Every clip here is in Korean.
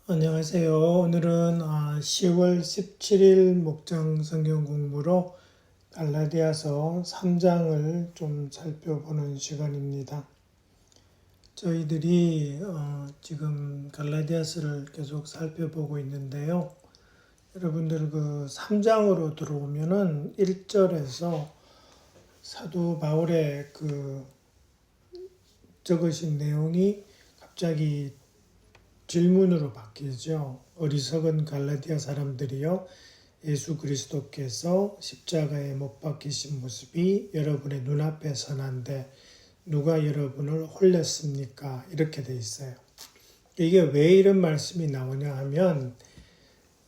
안녕하세요. 오늘은 10월 17일 목장 성경 공부로 갈라디아서 3장을 좀 살펴보는 시간입니다. 저희들이 지금 갈라디아서를 계속 살펴보고 있는데요. 여러분들 그 3장으로 들어오면은 1절에서 사도 바울의 그 적으신 내용이 갑자기 질문으로 바뀌죠. 어리석은 갈라디아 사람들이여, 예수 그리스도께서 십자가에 못 박히신 모습이 여러분의 눈앞에 선한데 누가 여러분을 홀렸습니까? 이렇게 돼 있어요. 이게 왜 이런 말씀이 나오냐 하면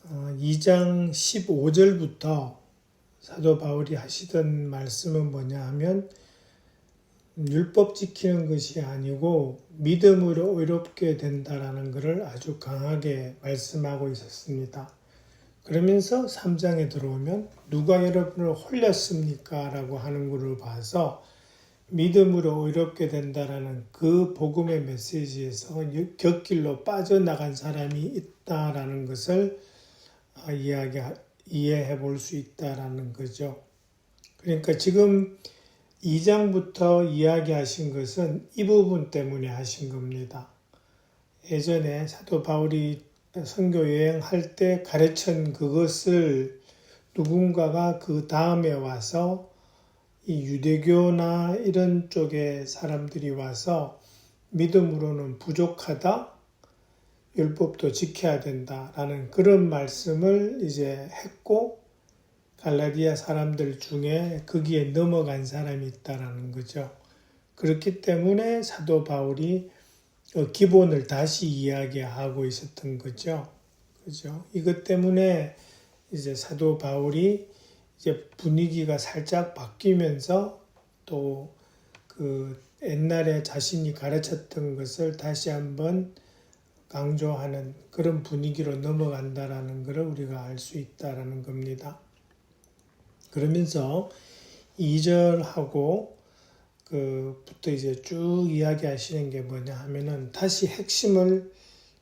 2장 15절부터 사도 바울이 하시던 말씀은 뭐냐 하면 율법 지키는 것이 아니고 믿음으로 의롭게 된다라는 것을 아주 강하게 말씀하고 있었습니다. 그러면서 3장에 들어오면 누가 여러분을 홀렸습니까? 라고 하는 것을 봐서 믿음으로 의롭게 된다라는 그 복음의 메시지에서 곁길로 빠져나간 사람이 있다라는 것을 이해해 볼 수 있다라는 거죠. 그러니까 지금 2장부터 이야기하신 것은 이 부분 때문에 하신 겁니다. 예전에 사도 바울이 선교 여행할 때 가르친 그것을 누군가가 그 다음에 와서 이 유대교나 이런 쪽의 사람들이 와서 믿음으로는 부족하다, 율법도 지켜야 된다라는 그런 말씀을 이제 했고, 갈라디아 사람들 중에 거기에 넘어간 사람이 있다라는 거죠. 그렇기 때문에 사도 바울이 기본을 다시 이야기하고 있었던 거죠. 그죠? 이것 때문에 이제 사도 바울이 이제 분위기가 살짝 바뀌면서 또 그 옛날에 자신이 가르쳤던 것을 다시 한번 강조하는 그런 분위기로 넘어간다라는 것을 우리가 알 수 있다라는 겁니다. 그러면서 2절하고 부터 이제 쭉 이야기하시는 게 뭐냐 하면은 다시 핵심을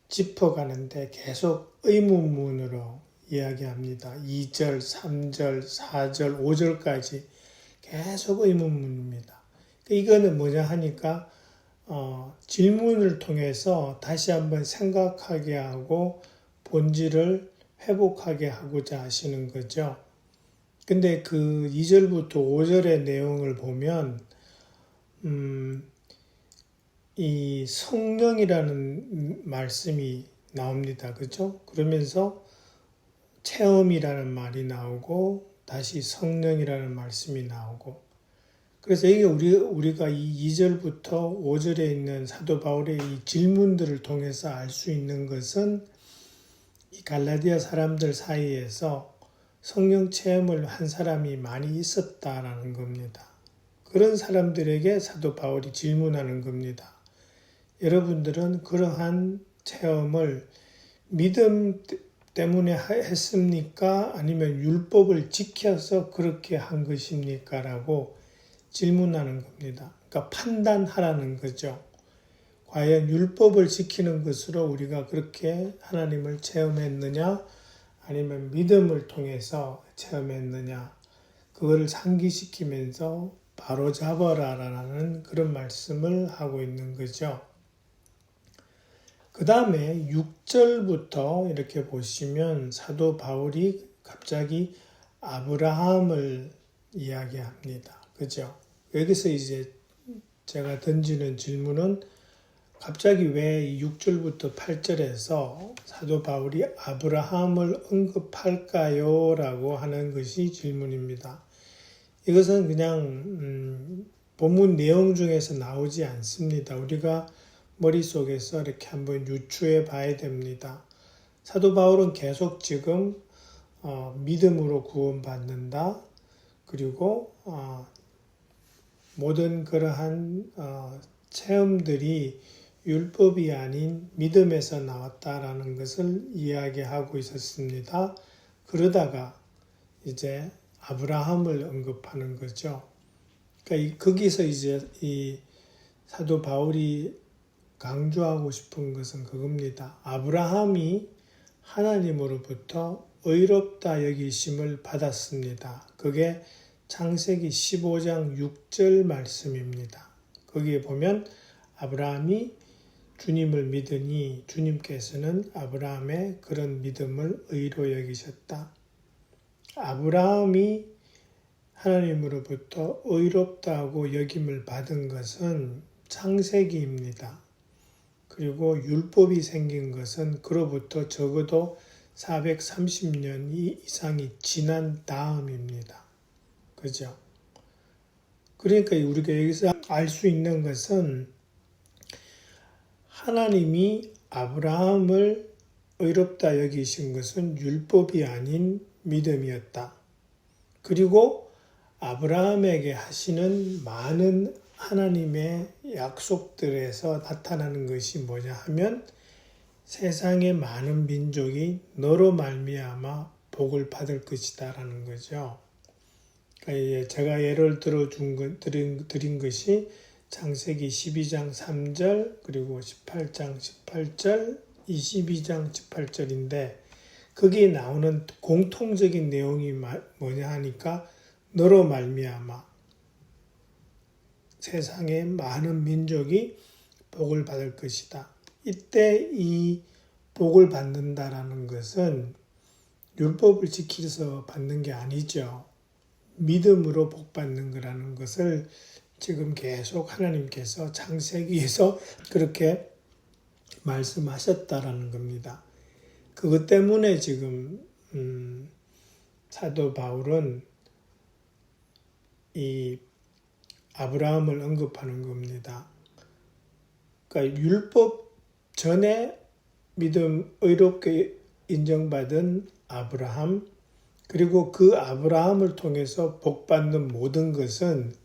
짚어가는데 계속 의문문으로 이야기합니다. 2절, 3절, 4절, 5절까지 계속 의문문입니다. 이거는 뭐냐 하니까 질문을 통해서 다시 한번 생각하게 하고 본질을 회복하게 하고자 하시는 거죠. 근데 그 2절부터 5절의 내용을 보면 이 성령이라는 말씀이 나옵니다. 그죠? 그러면서 체험이라는 말이 나오고 다시 성령이라는 말씀이 나오고, 그래서 이게 우리가 이 2절부터 5절에 있는 사도 바울의 이 질문들을 통해서 알 수 있는 것은 이 갈라디아 사람들 사이에서 성령 체험을 한 사람이 많이 있었다라는 겁니다. 그런 사람들에게 사도 바울이 질문하는 겁니다. 여러분들은 그러한 체험을 믿음 때문에 했습니까? 아니면 율법을 지켜서 그렇게 한 것입니까? 라고 질문하는 겁니다. 그러니까 판단하라는 거죠. 과연 율법을 지키는 것으로 우리가 그렇게 하나님을 체험했느냐? 아니면 믿음을 통해서 체험했느냐? 그거를 상기시키면서 바로잡아라라는 그런 말씀을 하고 있는 거죠. 그 다음에 6절부터 이렇게 보시면 사도 바울이 갑자기 아브라함을 이야기합니다. 그죠? 여기서 이제 제가 던지는 질문은 갑자기 왜 6절부터 8절에서 사도 바울이 아브라함을 언급할까요? 라고 하는 것이 질문입니다. 이것은 그냥 본문 내용 중에서 나오지 않습니다. 우리가 머릿속에서 이렇게 한번 유추해 봐야 됩니다. 사도 바울은 계속 지금 믿음으로 구원받는다. 그리고 모든 그러한 체험들이 율법이 아닌 믿음에서 나왔다라는 것을 이야기하고 있었습니다. 그러다가 이제 아브라함을 언급하는 거죠. 그러니까 거기서 이제 이 사도 바울이 강조하고 싶은 것은 그겁니다. 아브라함이 하나님으로부터 의롭다 여기심을 받았습니다. 그게 창세기 15장 6절 말씀입니다. 거기에 보면 아브라함이 주님을 믿으니 주님께서는 아브라함의 그런 믿음을 의로 여기셨다. 아브라함이 하나님으로부터 의롭다고 여김을 받은 것은 창세기입니다. 그리고 율법이 생긴 것은 그로부터 적어도 430년 이상이 지난 다음입니다. 그죠? 그러니까 우리가 여기서 알 수 있는 것은 하나님이 아브라함을 의롭다 여기신 것은 율법이 아닌 믿음이었다. 그리고 아브라함에게 하시는 많은 하나님의 약속들에서 나타나는 것이 뭐냐 하면 세상의 많은 민족이 너로 말미암아 복을 받을 것이다 라는 거죠. 그러니까 제가 예를 드린 것이 창세기 12장 3절 그리고 18장 18절 22장 18절인데 거기에 나오는 공통적인 내용이 뭐냐 하니까 너로 말미암아 세상의 많은 민족이 복을 받을 것이다. 이때 이 복을 받는다라는 것은 율법을 지켜서 받는 게 아니죠. 믿음으로 복 받는 거라는 것을 지금 계속 하나님께서 창세기에서 그렇게 말씀하셨다라는 겁니다. 그것 때문에 지금 사도 바울은 이 아브라함을 언급하는 겁니다. 그러니까 율법 전에 믿음 의롭게 인정받은 아브라함 그리고 그 아브라함을 통해서 복받는 모든 것은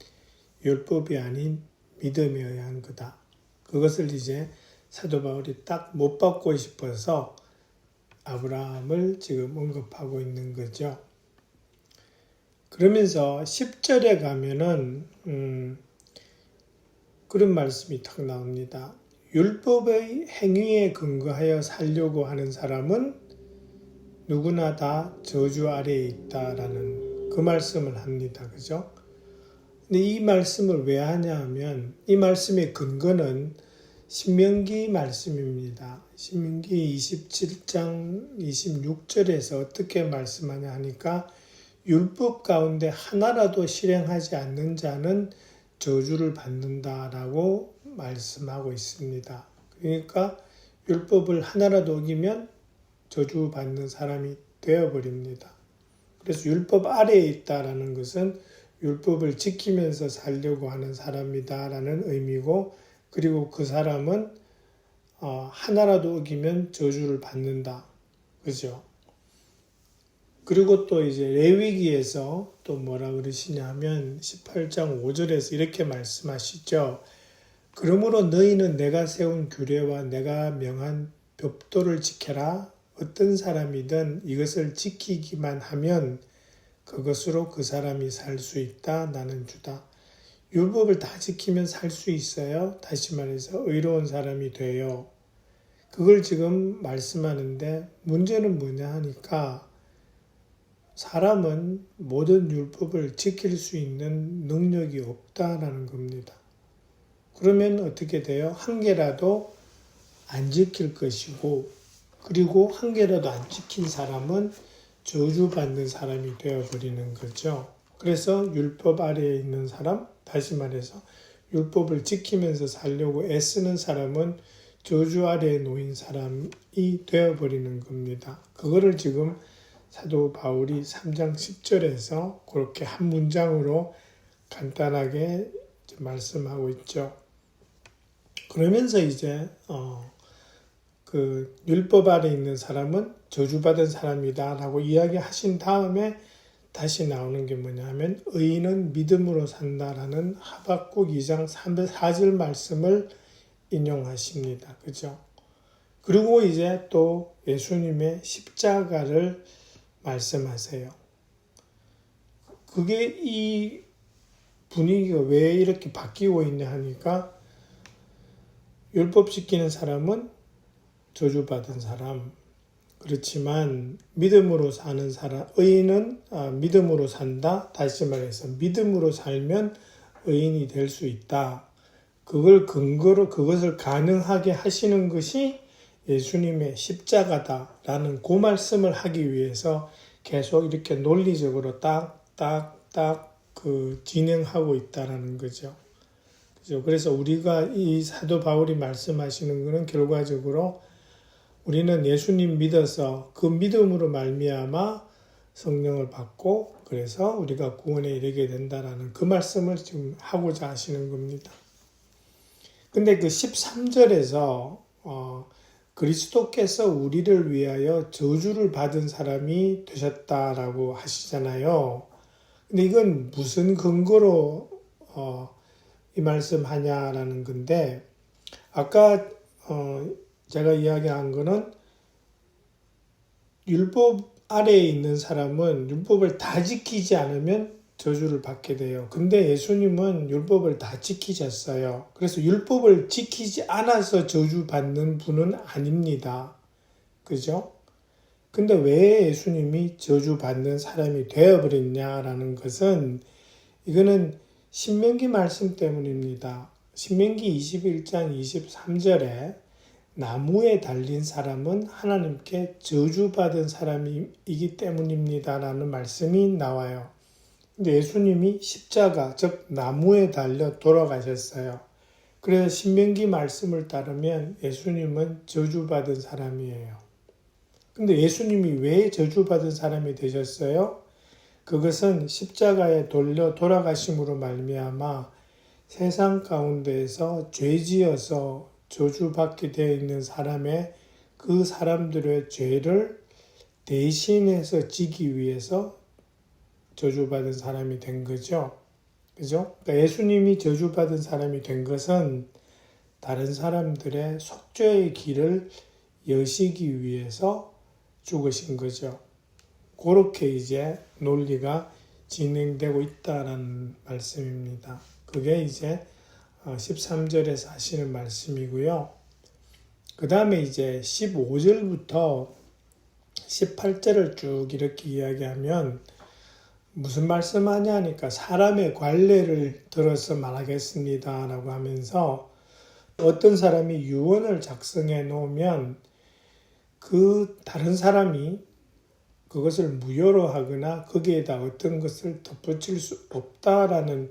율법이 아닌 믿음에 의한 거다. 그것을 이제 사도 바울이 딱 못 받고 싶어서 아브라함을 지금 언급하고 있는 거죠. 그러면서 10절에 가면은 그런 말씀이 탁 나옵니다. 율법의 행위에 근거하여 살려고 하는 사람은 누구나 다 저주 아래에 있다라는 그 말씀을 합니다. 그죠? 근데 이 말씀을 왜 하냐 하면 이 말씀의 근거는 신명기 말씀입니다. 신명기 27장 26절에서 어떻게 말씀하냐 하니까 율법 가운데 하나라도 실행하지 않는 자는 저주를 받는다라고 말씀하고 있습니다. 그러니까 율법을 하나라도 어기면 저주받는 사람이 되어버립니다. 그래서 율법 아래에 있다라는 것은 율법을 지키면서 살려고 하는 사람이다라는 의미고 그리고 그 사람은 하나라도 어기면 저주를 받는다. 그죠? 그리고 또 이제 레위기에서 또 뭐라 그러시냐 하면 18장 5절에서 이렇게 말씀하시죠. 그러므로 너희는 내가 세운 규례와 내가 명한 법도를 지켜라. 어떤 사람이든 이것을 지키기만 하면 그것으로 그 사람이 살 수 있다. 나는 주다. 율법을 다 지키면 살 수 있어요. 다시 말해서 의로운 사람이 돼요. 그걸 지금 말씀하는데 문제는 뭐냐 하니까 사람은 모든 율법을 지킬 수 있는 능력이 없다라는 겁니다. 그러면 어떻게 돼요? 한 개라도 안 지킬 것이고 그리고 한 개라도 안 지킨 사람은 저주받는 사람이 되어버리는 거죠. 그래서 율법 아래에 있는 사람, 다시 말해서 율법을 지키면서 살려고 애쓰는 사람은 저주 아래에 놓인 사람이 되어버리는 겁니다. 그거를 지금 사도 바울이 3장 10절에서 그렇게 한 문장으로 간단하게 말씀하고 있죠. 그러면서 이제 그 율법 아래 있는 사람은 저주받은 사람이다 라고 이야기하신 다음에 다시 나오는 게 뭐냐 하면 의인은 믿음으로 산다라는 하박국 2장 4절 말씀을 인용하십니다. 그죠? 그리고 이제 또 예수님의 십자가를 말씀하세요. 그게 이 분위기가 왜 이렇게 바뀌고 있냐 하니까 율법 지키는 사람은 저주받은 사람. 그렇지만 믿음으로 사는 사람, 의인은 믿음으로 산다. 다시 말해서 믿음으로 살면 의인이 될 수 있다. 그걸 근거로 그것을 가능하게 하시는 것이 예수님의 십자가다라는 그 말씀을 하기 위해서 계속 이렇게 논리적으로 딱딱딱 진행하고 있다라는 거죠. 그죠? 그래서 우리가 이 사도 바울이 말씀하시는 것은 결과적으로 우리는 예수님 믿어서 그 믿음으로 말미암아 성령을 받고 그래서 우리가 구원에 이르게 된다라는 그 말씀을 지금 하고자 하시는 겁니다. 근데 그 13절에서 그리스도께서 우리를 위하여 저주를 받은 사람이 되셨다라고 하시잖아요. 근데 이건 무슨 근거로 이 말씀 하냐라는 건데, 아까 제가 이야기한 거는 율법 아래에 있는 사람은 율법을 다 지키지 않으면 저주를 받게 돼요. 근데 예수님은 율법을 다 지키셨어요. 그래서 율법을 지키지 않아서 저주받는 분은 아닙니다. 그죠? 근데 왜 예수님이 저주받는 사람이 되어버렸냐라는 것은 이거는 신명기 말씀 때문입니다. 신명기 21장 23절에 나무에 달린 사람은 하나님께 저주받은 사람이기 때문입니다라는 말씀이 나와요. 근데 예수님이 십자가, 즉 나무에 달려 돌아가셨어요. 그래서 신명기 말씀을 따르면 예수님은 저주받은 사람이에요. 근데 예수님이 왜 저주받은 사람이 되셨어요? 그것은 십자가에 돌려 돌아가심으로 말미암아 세상 가운데에서 죄지어서 저주받게 되어 있는 사람의 그 사람들의 죄를 대신해서 지기 위해서 저주받은 사람이 된 거죠. 그죠? 그러니까 예수님이 저주받은 사람이 된 것은 다른 사람들의 속죄의 길을 여시기 위해서 죽으신 거죠. 그렇게 이제 논리가 진행되고 있다는 말씀입니다. 그게 이제 13절에서 하시는 말씀이고요. 그 다음에 이제 15절부터 18절을 쭉 이렇게 이야기하면 무슨 말씀하냐 하니까 사람의 관례를 들어서 말하겠습니다 라고 하면서 어떤 사람이 유언을 작성해 놓으면 그 다른 사람이 그것을 무효로 하거나 거기에다 어떤 것을 덧붙일 수 없다라는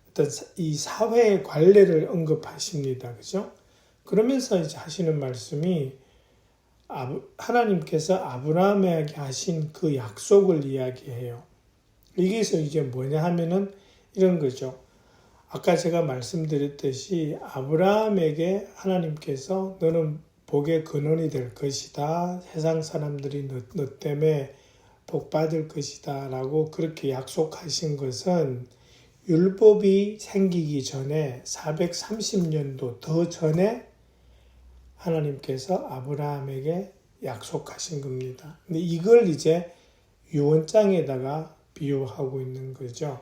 어떤 이 사회의 관례를 언급하십니다. 그죠? 그러면서 이제 하시는 말씀이 하나님께서 아브라함에게 하신 그 약속을 이야기해요. 여기서 이제 뭐냐 하면은 이런 거죠. 아까 제가 말씀드렸듯이 아브라함에게 하나님께서 너는 복의 근원이 될 것이다. 세상 사람들이 너 때문에 복 받을 것이다. 라고 그렇게 약속하신 것은 율법이 생기기 전에 430년도 더 전에 하나님께서 아브라함에게 약속하신 겁니다. 근데 이걸 이제 유언장에다가 비유하고 있는 거죠.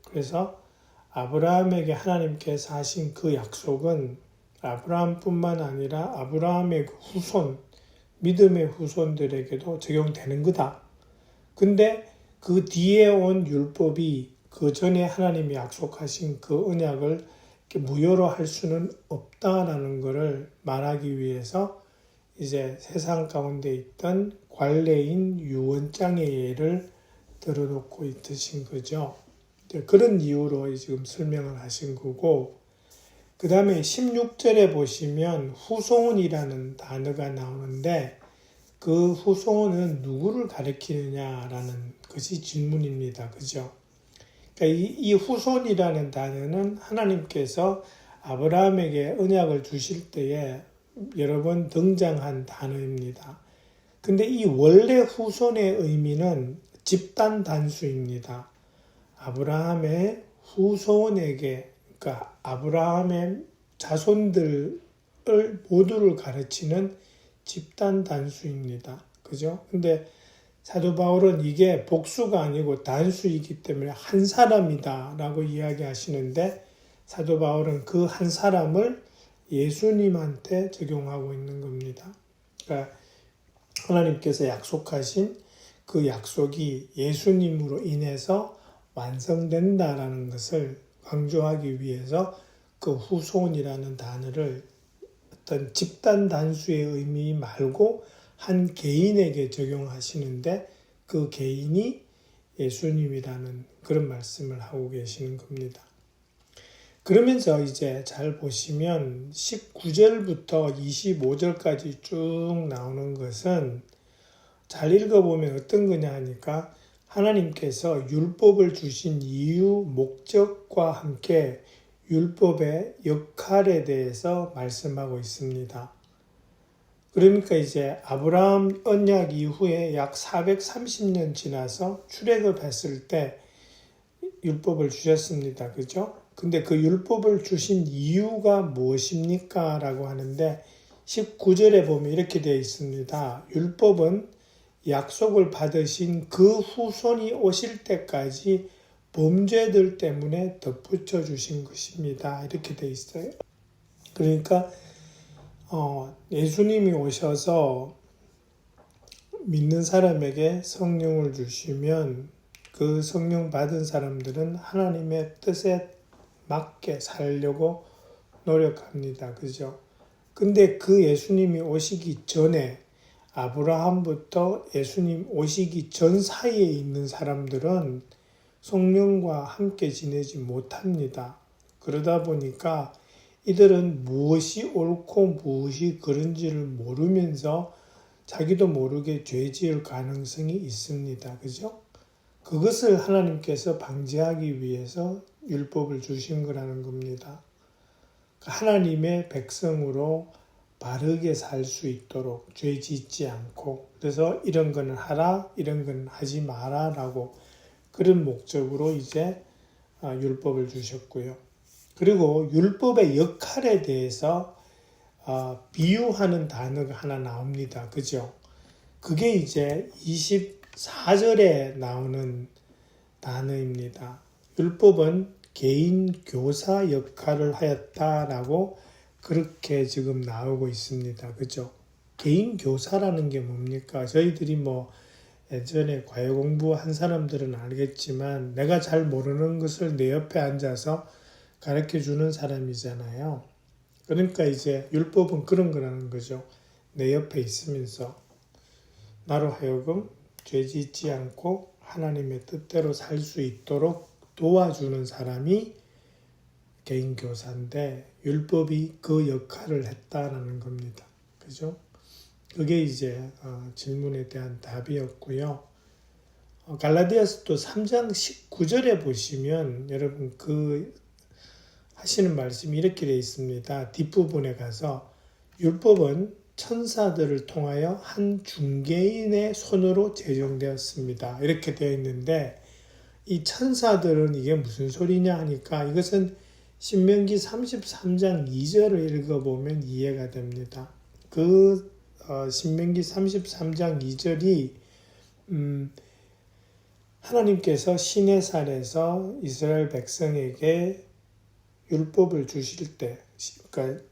그래서 아브라함에게 하나님께서 하신 그 약속은 아브라함뿐만 아니라 아브라함의 후손, 믿음의 후손들에게도 적용되는 거다. 근데 그 뒤에 온 율법이 그 전에 하나님이 약속하신 그 언약을 무효로 할 수는 없다라는 것을 말하기 위해서 이제 세상 가운데 있던 관례인 유언장의 예를 들어놓고 있으신 거죠. 그런 이유로 지금 설명을 하신 거고, 그 다음에 16절에 보시면 후손이라는 단어가 나오는데 그 후손은 누구를 가리키느냐라는 것이 질문입니다. 그죠? 그러니까 이 후손이라는 단어는 하나님께서 아브라함에게 언약을 주실 때에 여러 번 등장한 단어입니다. 근데 이 원래 후손의 의미는 집단 단수입니다. 아브라함의 후손에게, 그러니까 아브라함의 자손들을 모두를 가르치는 집단 단수입니다. 그죠? 근데 사도 바울은 이게 복수가 아니고 단수이기 때문에 한 사람이다 라고 이야기하시는데 사도 바울은 그 한 사람을 예수님한테 적용하고 있는 겁니다. 그러니까 하나님께서 약속하신 그 약속이 예수님으로 인해서 완성된다라는 것을 강조하기 위해서 그 후손이라는 단어를 어떤 집단 단수의 의미 말고 한 개인에게 적용하시는데 그 개인이 예수님이라는 그런 말씀을 하고 계시는 겁니다. 그러면서 이제 잘 보시면 19절부터 25절까지 쭉 나오는 것은 잘 읽어보면 어떤 거냐 하니까 하나님께서 율법을 주신 이유, 목적과 함께 율법의 역할에 대해서 말씀하고 있습니다. 그러니까 이제 아브라함 언약 이후에 약 430년 지나서 출애굽했을 때 율법을 주셨습니다. 그죠? 근데 그 율법을 주신 이유가 무엇입니까? 라고 하는데 19절에 보면 이렇게 되어 있습니다. 율법은 약속을 받으신 그 후손이 오실 때까지 범죄들 때문에 덧붙여 주신 것입니다. 이렇게 되어 있어요. 그러니까 예수님이 오셔서 믿는 사람에게 성령을 주시면 그 성령 받은 사람들은 하나님의 뜻에 맞게 살려고 노력합니다. 그죠? 근데 그 예수님이 오시기 전에 아브라함부터 예수님 오시기 전 사이에 있는 사람들은 성령과 함께 지내지 못합니다. 그러다 보니까 이들은 무엇이 옳고 무엇이 그른지를 모르면서 자기도 모르게 죄 지을 가능성이 있습니다. 그죠? 그것을 하나님께서 방지하기 위해서 율법을 주신 거라는 겁니다. 하나님의 백성으로 바르게 살 수 있도록 죄 짓지 않고, 그래서 이런 거는 하라, 이런 건 하지 마라 라고 그런 목적으로 이제 율법을 주셨고요. 그리고 율법의 역할에 대해서 비유하는 단어가 하나 나옵니다. 그죠? 그게 이제 24절에 나오는 단어입니다. 율법은 개인 교사 역할을 하였다라고 그렇게 지금 나오고 있습니다. 그죠? 개인 교사라는 게 뭡니까? 저희들이 예전에 과외 공부한 사람들은 알겠지만 내가 잘 모르는 것을 내 옆에 앉아서 가르쳐 주는 사람이잖아요. 그러니까 이제 율법은 그런 거라는 거죠. 내 옆에 있으면서 나로 하여금 죄 짓지 않고 하나님의 뜻대로 살 수 있도록 도와주는 사람이 개인 교사인데 율법이 그 역할을 했다라는 겁니다. 그죠? 그게 이제 질문에 대한 답이었고요. 갈라디아서도 3장 19절에 보시면 여러분 그 하시는 말씀이 이렇게 되어 있습니다. 뒷부분에 가서 율법은 천사들을 통하여 한 중개인의 손으로 제정되었습니다. 이렇게 되어 있는데 이 천사들은 이게 무슨 소리냐 하니까 이것은 신명기 33장 2절을 읽어보면 이해가 됩니다. 그 신명기 33장 2절이 하나님께서 시내산에서 이스라엘 백성에게 율법을 주실 때, 그러니까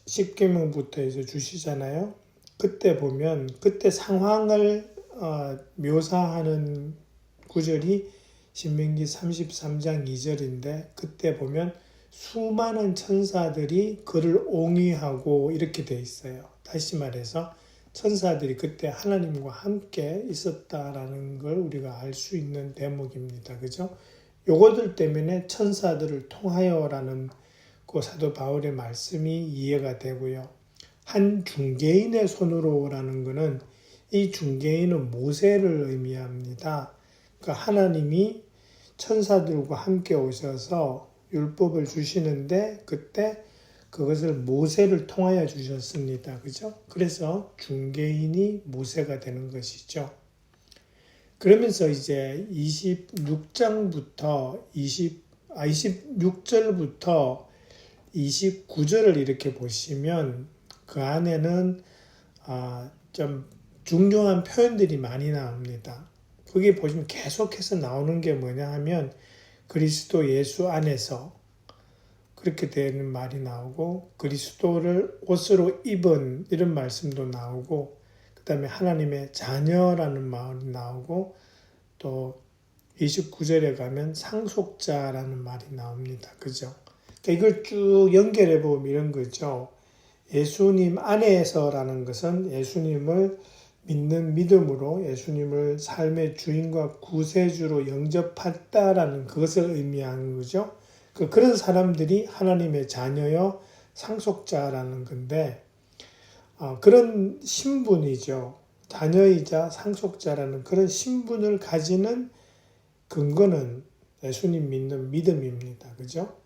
십계명부터 해서 주시잖아요. 그때 보면 그때 상황을 묘사하는 구절이 신명기 33장 2절인데 그때 보면 수많은 천사들이 그를 옹위하고 이렇게 돼 있어요. 다시 말해서 천사들이 그때 하나님과 함께 있었다라는 걸 우리가 알 수 있는 대목입니다. 그죠? 요거들 때문에 천사들을 통하여라는 그 사도 바울의 말씀이 이해가 되고요. 한 중개인의 손으로라는 것은 이 중개인은 모세를 의미합니다. 그러니까 하나님이 천사들과 함께 오셔서 율법을 주시는데 그때 그것을 모세를 통하여 주셨습니다. 그죠? 그래서 중개인이 모세가 되는 것이죠. 그러면서 이제 26절부터 29절을 이렇게 보시면 그 안에는 좀 중요한 표현들이 많이 나옵니다. 거기 보시면 계속해서 나오는 게 뭐냐 하면 그리스도 예수 안에서 그렇게 되는 말이 나오고 그리스도를 옷으로 입은 이런 말씀도 나오고 그 다음에 하나님의 자녀라는 말이 나오고 또 29절에 가면 상속자라는 말이 나옵니다. 그죠? 그러니까 이걸 쭉 연결해 보면 이런 거죠. 예수님 안에서라는 것은 예수님을 믿는 믿음으로 예수님을 삶의 주인과 구세주로 영접했다라는 그것을 의미하는 거죠. 그런 사람들이 하나님의 자녀여 상속자라는 건데 그런 신분이죠. 자녀이자 상속자라는 그런 신분을 가지는 근거는 예수님 믿는 믿음입니다. 그죠?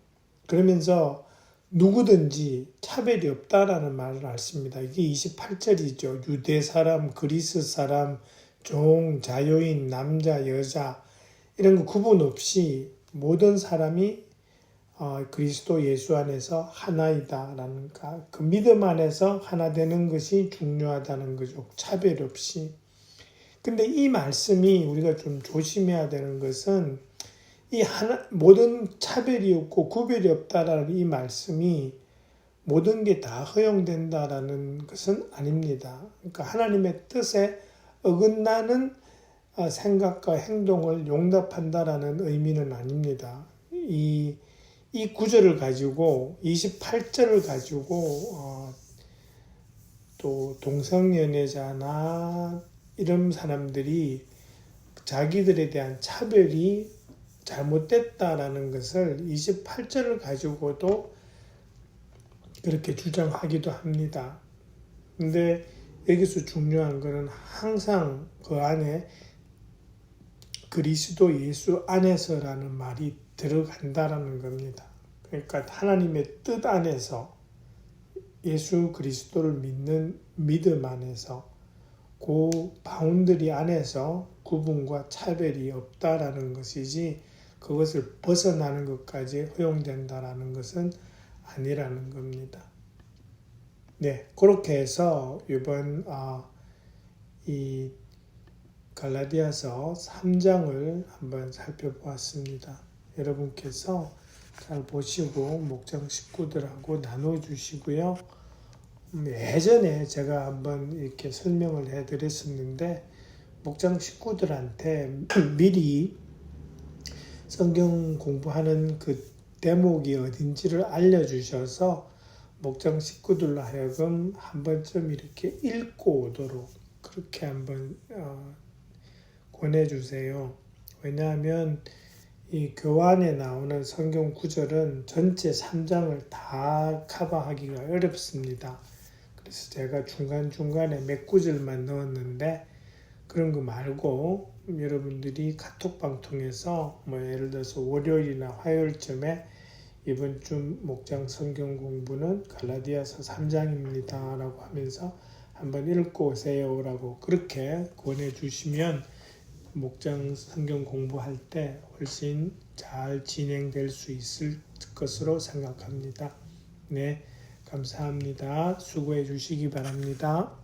그러면서 누구든지 차별이 없다라는 말을 알습니다. 이게 28절이죠. 유대 사람, 그리스 사람, 종, 자유인, 남자, 여자 이런 거 구분 없이 모든 사람이 그리스도 예수 안에서 하나이다라는 그 믿음 안에서 하나 되는 것이 중요하다는 거죠. 차별 없이. 근데 이 말씀이 우리가 좀 조심해야 되는 것은 이 모든 차별이 없고 구별이 없다라는 이 말씀이 모든 게 다 허용된다라는 것은 아닙니다. 그러니까 하나님의 뜻에 어긋나는 생각과 행동을 용납한다라는 의미는 아닙니다. 이 구절을 가지고 28절을 가지고 또 동성연애자나 이런 사람들이 자기들에 대한 차별이 잘못됐다라는 것을 28절을 가지고도 그렇게 주장하기도 합니다. 근데 여기서 중요한 것은 항상 그 안에 그리스도 예수 안에서라는 말이 들어간다라는 겁니다. 그러니까 하나님의 뜻 안에서 예수 그리스도를 믿는 믿음 안에서 그 바운더리 안에서 구분과 차별이 없다라는 것이지 그것을 벗어나는 것까지 허용된다라는 것은 아니라는 겁니다. 네, 그렇게 해서 이번 이 갈라디아서 3장을 한번 살펴보았습니다. 여러분께서 잘 보시고 목장 식구들하고 나눠주시고요. 예전에 제가 한번 이렇게 설명을 해드렸었는데 목장 식구들한테 미리 성경 공부하는 그 대목이 어딘지를 알려주셔서 목장 식구들로 하여금 한 번쯤 이렇게 읽고 오도록 그렇게 한번 권해주세요. 왜냐하면 이 교환에 나오는 성경 구절은 전체 3장을 다 커버하기가 어렵습니다. 그래서 제가 중간중간에 몇 구절만 넣었는데 그런 거 말고 여러분들이 카톡방 통해서 예를 들어서 월요일이나 화요일쯤에 이번 주 목장 성경 공부는 갈라디아서 3장입니다 라고 하면서 한번 읽고 오세요 라고 그렇게 권해주시면 목장 성경 공부할 때 훨씬 잘 진행될 수 있을 것으로 생각합니다. 네, 감사합니다. 수고해 주시기 바랍니다.